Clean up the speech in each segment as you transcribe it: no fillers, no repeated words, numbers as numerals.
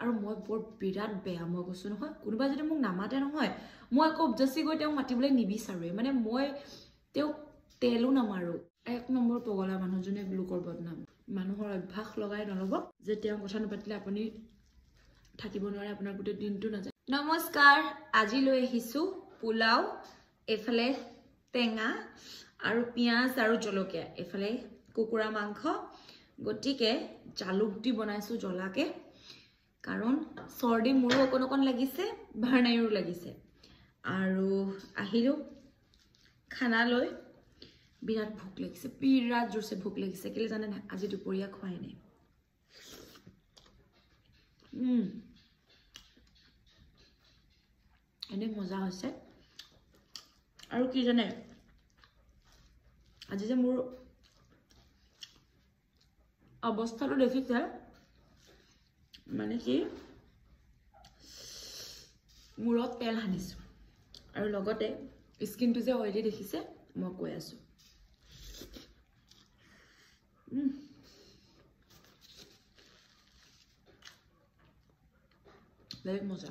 আৰু মই বৰ বিৰাট বেয়া মই কৈছো নহয় কোনোবা যদি মোক নামাতে নহয় মই আকৌ অবজেক্টলি গৈ তেওঁক মাতিবলৈ নিবিচাৰোৱে মানে মই তেওঁক তেলো নামাৰো এক নম্বৰ পগলা মানুহজনে লোকৰ বদনাম মানুহৰ অভ্যাস লগাই নলব যে তেওঁ কথা নাপাতিলে আপুনি থাকিব নোৱাৰে আপোনাৰ গোটেই দিনটো নাযায় নমস্কাৰ আজি লৈ আহিছো পোলাও এফালে টেঙা আৰু পিয়াজ আৰু জলকীয়া এফালে কুকুৰা মাংস গটিকে জালুক দি বনাইছো জলাকে কাৰণ সৰ্দি মোৰো অকন লাগিছে ভাৰনাইৰো লাগিছে আৰু আহিলো খানা লৈ বিৰাট ভোক লাগিছে বিৰাট জোৰছে ভোক লাগিছে কেলে জানে না আজি দুপৰীয়া খোৱাই নাই এনে মজা হৈছে আৰু কি জানে আজি যে মোৰ অৱস্থাটো দেখিছে মানে কি মূৰত তেল হানিছো আৰু লগতে স্কিনটো যে অইলি দেখিছে মই কৈ আছো বহুত মজা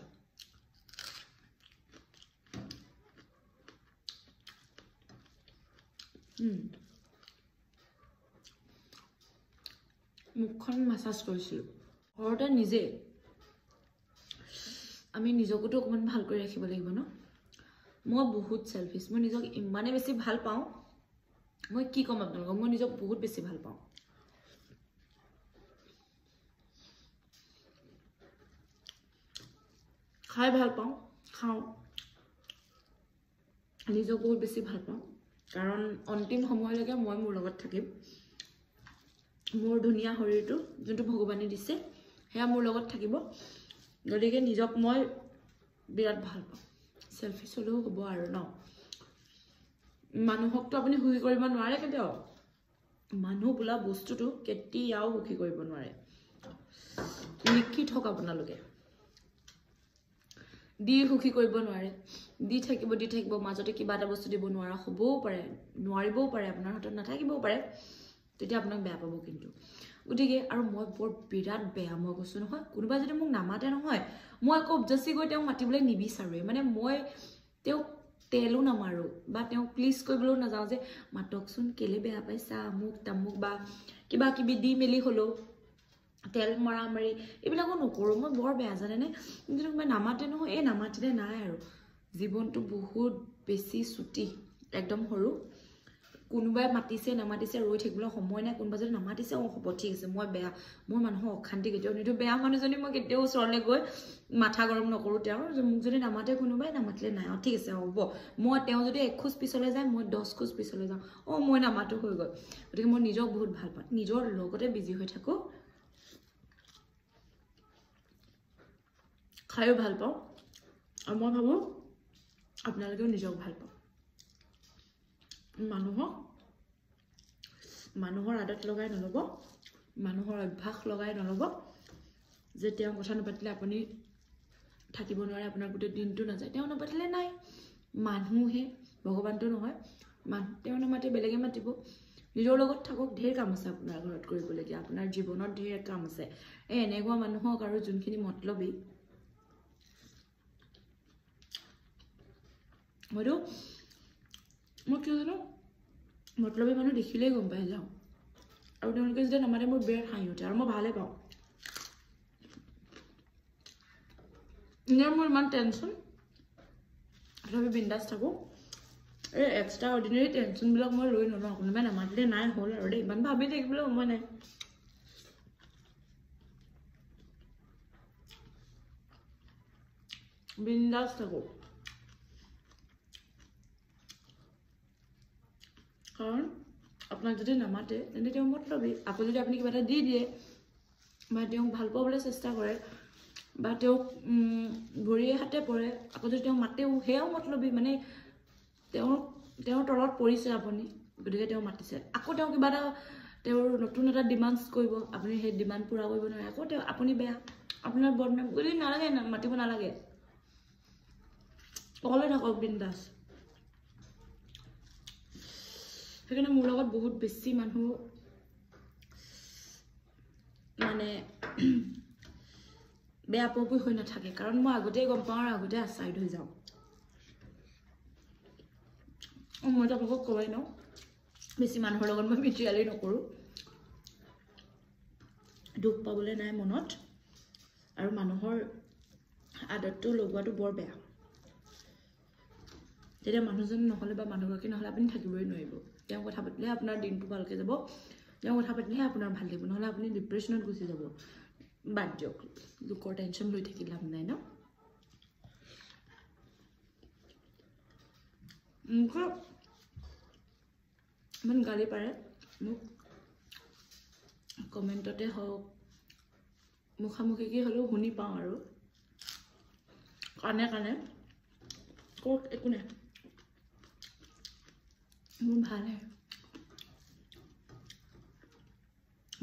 মুখখন মাসাজ কৰিছিল ঘৰতে নিজে আমি নিজকটো অকমান ভাল কৰি ৰাখিব লাগিব ন মই বহুত সেলফিশ মই নিজক ইমানে বেছি ভাল পাওঁ মই কি কম আপোনালোকক মই নিজক বহুত বেছি ভাল পাওঁ খাই ভাল পাওঁ খাওঁ নিজক বহুত বেছি ভাল পাওঁ কাৰণ অন্তিম সময়লৈকে মই মোৰ লগত থাকিম মোৰ ধুনীয়া শৰীৰটো যোনটো ভগৱানে দিছে হেয়া মোৰ লগত থাকিব গতিকে নিজক মই বিৰাট ভাল পাওঁ সেলফিশ হলেও হ'ব আৰু ন মানুহকটো আপুনি সুখী কৰিব নোৱাৰে কেতিয়াও মানুহ বোলা বস্তুটো কেতিয়াও সুখী কৰিব নোৱাৰে লিখি থক আপোনালোকে দি সুখী কৰিব নোৱাৰে দি থাকিব মাজতে কিবা এটা বস্তু দিব নোৱাৰা হ'বও পাৰে নোৱাৰিবও পাৰে আপোনাৰ হাতত নাথাকিবও পাৰে তেতিয়া আপোনাক বেয়া পাব কিন্তু গতিকে আৰু মই বৰ বিৰাট বেয়া মই কৈছো নহয় কোনোবা যদি মোক নামাতে নহয় মই আকৌ অবজেক্টলি গৈ তেওঁক মাতিবলৈ নিবিচাৰোৱে মানে মই তেওঁক তেলো নামাৰো বা তেওঁক প্লিজ কৰিবলৈ নাযাওঁ যে মাতকচোন কেলে বেয়া পাইছা মোক তামুক বা কিবা কিবি দি মেলি হলো তেল মৰা মাৰি এইবিলাকো নকৰো মই বৰ বেয়া জানে নে কিন্তু মই নামাতে নহয় এই নামাতিলে নাই আৰু জীৱনটো বহুত বেছি ছুটি একদম সৰু কোনোবাই মাতিছে নামাতিছে ৰৈ থাকিবলৈ সময় নাই কোনোবা যদি নামাতিছে হ'ব ঠিক আছে মই বেয়া মোৰ মানুহৰ অশান্তি কেতিয়াও নিদো বেয়া মানুহজনী মই কেতিয়াও ওচৰলৈ গৈ মাথা গৰম নকৰো তেওঁৰ মোক যদি নামাতে কোনোবাই নামাতিলে নাই ঠিক আছে হ'ব মই তেওঁ যদি এক খোজ পিছলৈ যায় মই 10 খোজ পিছলৈ যাওঁ মই নামাতো হৈ গ'ল গতিকে মই নিজক বহুত ভাল পাওঁ নিজৰ লগতে বিজি হৈ থাকো খাইও ভাল পাওঁ আৰু মই ভাবো আপোনালোকেও নিজক ভাল পাওঁ মানুহৰ আদত লগাই নলব মানুহৰ অভ্যাস লগাই নলব যে তেওঁ কথা নাপাতিলে আপুনি থাকিব নোৱাৰে আপোনাৰ গোটেই দিনটো নাযায় তেওঁ নাপাতিলে নাই মানুহে ভগৱানটো নহয় তেওঁ নামাতে বেলেগে মাতিব নিজৰ লগত থাকক ঢেৰ কাম আছে আপোনাৰ ঘৰত কৰিবলগীয়া আপোনাৰ জীৱনত ঢেৰ কাম আছে এনেকুৱা মানুহক আৰু যোনখিনি মতলবী মই কি জানো মতলবী মানুহ দেখিলেই গম পাই যাওঁ আৰু তেওঁলোকে যেতিয়া নামাতে মোৰ বিৰাট হাঁহি উঠে আৰু মই ভালে পাওঁ মোৰ ইমান টেনশ্যন তথাপি বিন্দাছ থাকো এই এক্সট্ৰা অৰ্ডিনেৰী টেনশ্যনবিলাক মই লৈ নলওঁ কোনোবাই নামাতিলে নাই হ'ল আৰু দেই ইমান ভাবি থাকিবলৈ সময় নাই বিন্দাছ থাকো কাৰণ আপোনাক যদি নামাতে তেন্তে তেওঁ মতলবী আকৌ যদি আপুনি কিবা এটা দি দিয়ে বা তেওঁক ভাল পাবলৈ চেষ্টা কৰে বা তেওঁক ভৰিয়ে হাতে পৰে আকৌ যদি তেওঁ মাতেও সেয়াও মতলবী মানে তেওঁৰ তলত পৰিছে আপুনি গতিকে তেওঁ মাতিছে আকৌ তেওঁ কিবা এটা তেওঁৰ নতুন এটা ডিমাণ্ডছ কৰিব আপুনি সেই ডিমাণ্ড পুৰা কৰিব নোৱাৰে আকৌ তেওঁ আপুনি বেয়া আপোনাৰ বদনাম বুলি নালাগে মাতিব নালাগে অকলে থাকক বিন্দাছ সেইকাৰণে মোৰ লগত বহুত বেছি মানুহ মানে বেয়া পোৱা হৈ নাথাকে কাৰণ মই আগতেই গম পাওঁ আৰু আগতে আচাইড হৈ যাওঁ মই আপোনালোকক কয় ন বেছি মানুহৰ লগত মই মিটিয়ালি নকৰোঁ দুখ পাবলৈ নাই মনত আৰু মানুহৰ আদতটো লগোৱাটো বৰ বেয়া যেতিয়া মানুহজন নহ'লে বা মানুহগৰাকী নহ'লে আপুনি থাকিবই নোৱাৰিব তেওঁ কথা পাতিলে আপোনাৰ দিনটো ভালকৈ যাব তেওঁ কথা পাতিলেহে আপোনাৰ ভাল লাগিব নহ'লে আপুনি ডিপ্ৰেশ্যনত গুচি যাব বাদ দিয়ক লোকৰ টেনশ্যন লৈ থাকি লাভ নাই ন মোক ইমান গালি পাৰে মোক কমেণ্টতে হওক মুখামুখিকৈ হ'লেও শুনি পাওঁ আৰু কাণে কাণে কওক একো নাই মোৰ ভালহে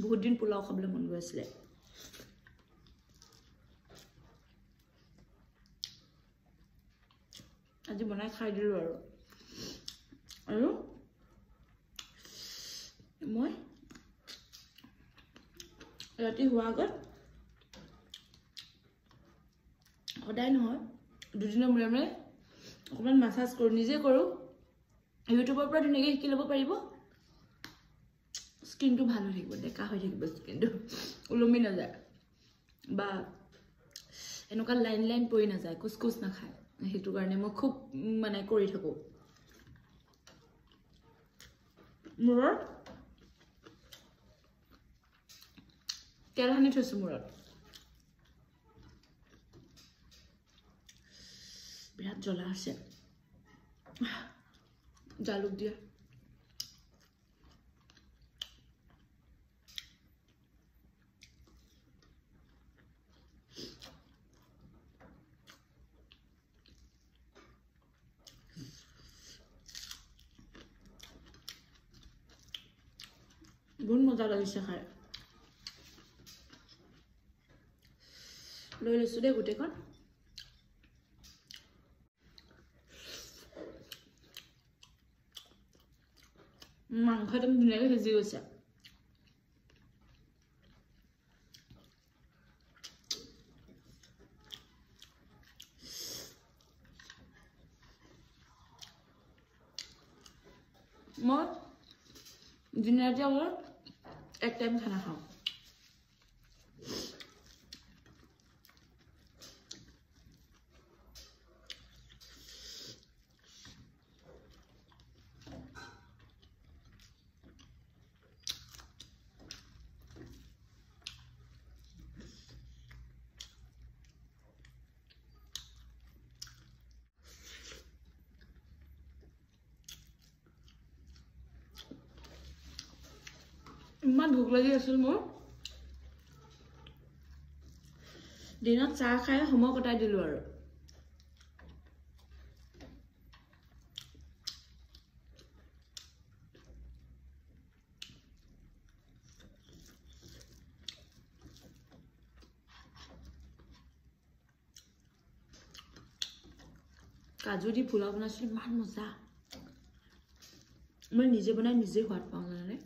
বহুত দিন পোলাও খাবলৈ মন গৈ আছিলে আজি বনাই খাই দিলোঁ আৰু মই ৰাতি হোৱাৰ আগত সদায় নহয় দুদিনৰ মূৰে মূৰে অকণমান মাছাজ কৰোঁ নিজে কৰোঁ ইউটিউবৰ পৰা ধুনীয়াকৈ শিকি ল'ব পাৰিব স্কিনটো ভাল হৈ থাকিব ডেকা হৈ থাকিব স্কিনটো ওলমি নাযায় বা এনেকুৱা লাইন লাইন পৰি নাযায় কুচ কুচ নাখায় সেইটো কাৰণে মই খুব মানে কৰি থাকোঁ মূৰত তেল সানি থৈছোঁ মূৰত বিৰাট জ্বলা আছে জালুক দিয়া বহুত মজা লাগিছে খাই লৈ লৈছোঁ দেই গোটেইখন মাংস একদম ধুনীয়াকৈ সিজি গৈছে মই দিনে ৰাতি অকল এক টাইম খানা খাওঁ ইমান ভোক লাগি আছিল মোৰ দিনত চাহ খাই সময় কটাই দিলোঁ আৰু কাজু দি পোলাও বনাইছিলোঁ ইমান মজা মই নিজে বনাই নিজে সোৱাদ পাওঁ জানানে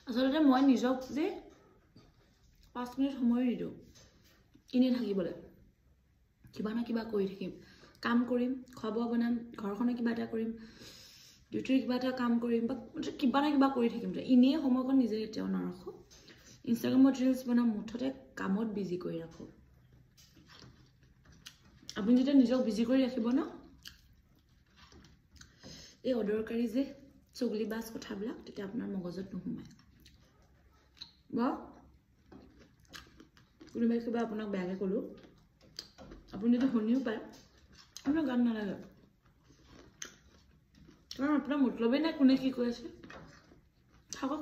আচলতে মই নিজক যে 5 মিনিট সময় নিদিওঁ এনেই থাকিবলৈ কিবা না কিবা কৰি থাকিম কাম কৰিম খোৱা বোৱা বনাম ঘৰখনে কিবা এটা কৰিম ডিউটিৰ কিবা এটা কাম কৰিম বা কিবা না কিবা কৰি থাকিম এনেই সময়কণ নিজে এতিয়াও নাৰাখোঁ ইনষ্টাগ্ৰামত ৰিলছ বনাম মুঠতে কামত বিজি কৰি ৰাখোঁ আপুনি যেতিয়া নিজক বিজি কৰি ৰাখিব ন এই অদৰকাৰী যে চুগলি বাছ কথাবিলাক তেতিয়া আপোনাৰ মগজত নোসোমায় বা কোনোবাই কিবা আপোনাক বেয়াকৈ ক'লোঁ আপুনি যদি শুনিও পায় আপোনাৰ গান নালাগে কাৰণ আপোনাৰ মতলবেই নাই কোনে কি কৈ আছে থাকক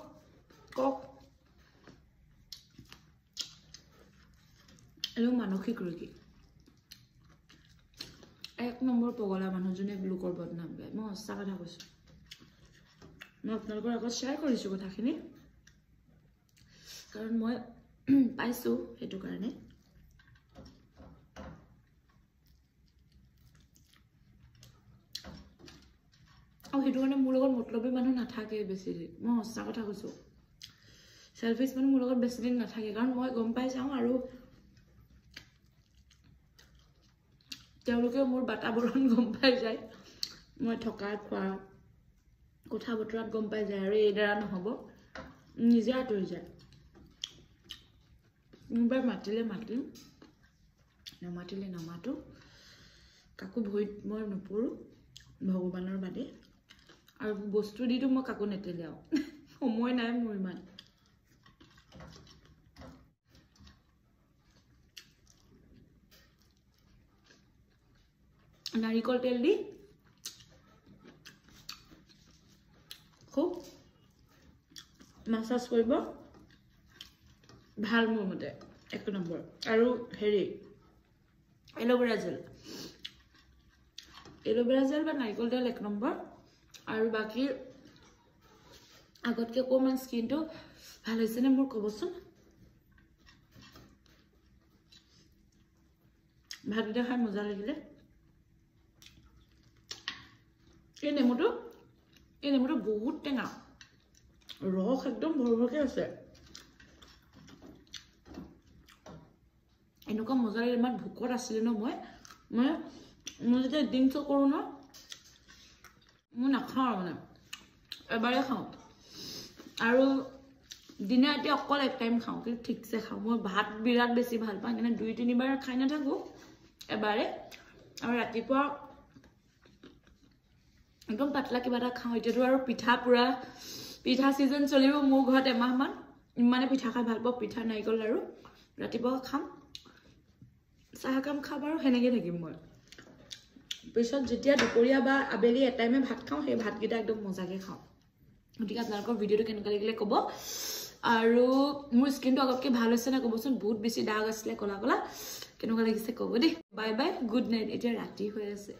কওক এনে মানসিক ৰোগী 1 নম্বৰ পগলা মানুহজনে লোকৰ বদনাম গায় মই সঁচা কথা কৈছোঁ মই আপোনালোকৰ আগত শ্বেয়াৰ কৰিছোঁ কথাখিনি কাৰণ মই পাইছোঁ সেইটো কাৰণে আৰু সেইটো কাৰণে মোৰ লগত মতলবী মানুহ নাথাকে বেছি দিন মই সঁচা কথা কৈছোঁ সেলফিশ মানুহ মোৰ লগত বেছি দিন নাথাকে কাৰণ মই গম পাই যাওঁ আৰু তেওঁলোকে মোৰ বাতাবৰণ গম পাই যায় মই থকা খোৱা কথা বতৰাত গম পাই যায় আৰু এইদৰা নহ'ব নিজে আঁতৰি যায় কোনোবাই মাতিলে মাতিম নামাতিলে নামাতো কাকো ভৰিত মই নপৰোঁ ভগৱানৰ বাদে আৰু বস্তু দিটো মই কাকো নেতেলিয়াও সময় নাই মোৰ ইমান নাৰিকল তেল দি খুব মাছাজ কৰিব ভাল মোৰ মতে 1 নম্বৰ আৰু হেৰি এল'ভেৰা জেল বা নাৰিকল তেল 1 নম্বৰ আৰু বাকি আগতকে অকণমান স্কিনটো ভাল হৈছে নে মোৰ ক'বচোন ভাতকেইটা খাই মজা লাগিলে এই নেমুটো বহুত টেঙা ৰস একদম ভৰভৰকে আছে এনেকুৱা মজা লাগিলে ইমান ভোকত আছিলে ন মই যেতিয়া ড্ৰিংকছ কৰোঁ ন মই নাখাওঁ মানে এবাৰে খাওঁ আৰু দিনে ৰাতি অকল 1 টাইম খাওঁ কিন্তু ঠিকছে খাওঁ মই ভাত বিৰাট বেছি ভাল পাওঁ কিন্তু 2-3 বাৰ খাই নাথাকোঁ এবাৰে আৰু ৰাতিপুৱা একদম পাতলা কিবা এটা খাওঁ এতিয়াতো আৰু পিঠা চিজন চলিব মোৰ ঘৰত এমাহমান ইমানে পিঠা খাই ভাল পাওঁ পিঠা নাৰিকল আৰু ৰাতিপুৱা খাম চাহ কাম খাম আৰু সেনেকৈ থাকিম মই পিছত যেতিয়া দুপৰীয়া বা আবেলি এটাইমে ভাত খাওঁ সেই ভাতকেইটা একদম মজাকৈ খাওঁ গতিকে আপোনালোকৰ ভিডিঅ'টো কেনেকুৱা লাগিলে ক'ব আৰু মোৰ স্কিনটো আগতকৈ ভাল হৈছে নে ক'বচোন বহুত বেছি দাগ আছিলে ক'লা কেনেকুৱা লাগিছে ক'ব দেই বাই বাই গুড নাইট এতিয়া ৰাতি হৈ আছে